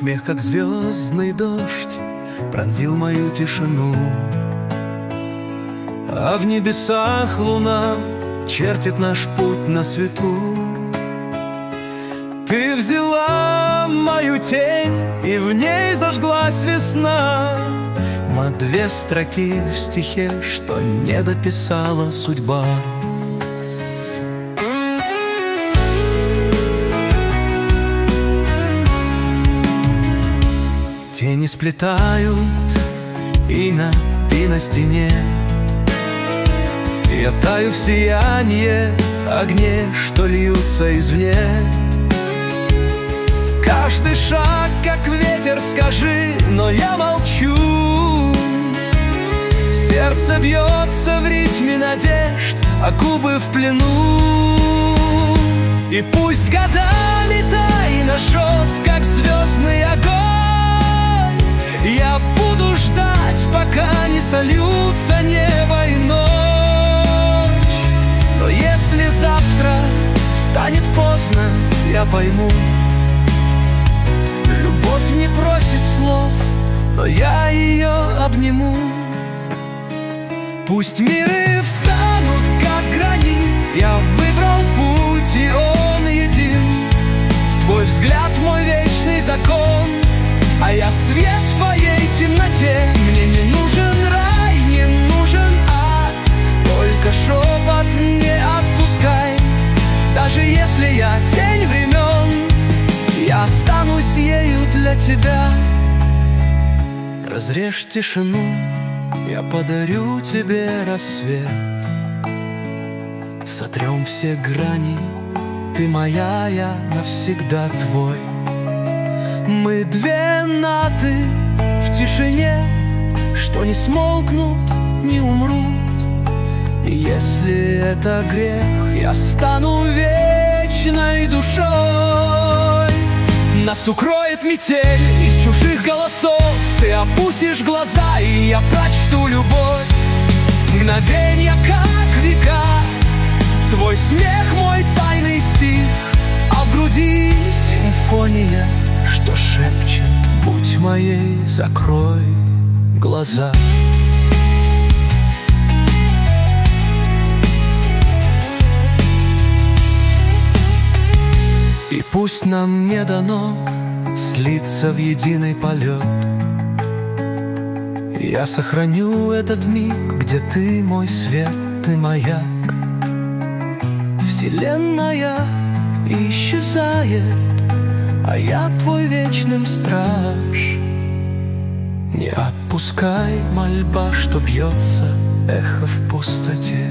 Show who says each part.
Speaker 1: смех, как звездный дождь, пронзил мою тишину. А в небесах луна чертит наш путь на свету. Ты взяла мою тень, и в ней зажглась весна. Мы две строки в стихе, что не дописала судьба. Тени сплетают имя ты на стене. Я таю в сиянье огней, что льются извне. Каждый шаг, как ветер, скажи, но я молчу. Сердце бьется в ритме надежд, а губы в плену. И пусть годами тайна жжет, как звездный огонь, я буду ждать, пока не сольются небо и ночь. Но если завтра станет поздно, я пойму, любовь не просит слов, но я ее обниму. Пусть миры встанут, как гранит, я выбрал путь, и он един. Твой взгляд мой вечный закон, а я свет в твоей темноте. Мне не нужен рай, не нужен ад, только шепот не отпускай. Даже если я тень времен, я останусь ею для тебя. Разрежь тишину, я подарю тебе рассвет. Сотрем все грани, ты моя, я навсегда твой. Мы две ноты в тишине, что не смолкнут, не умрут. И если это грех, я стану вечной душой. Нас укроет метель из чужих голосов, ты опустишь глаза, и я прочту любовь. Мгновенья, как века, твой смех мой тайный стих, а в груди симфония, что шепчет: будь моей, закрой глаза. И пусть нам не дано слиться в единый полет, я сохраню этот миг, где ты мой свет, ты маяк. Вселенная исчезает, а я твой вечным страж. Не отпускай, мольба, что бьется эхо в пустоте.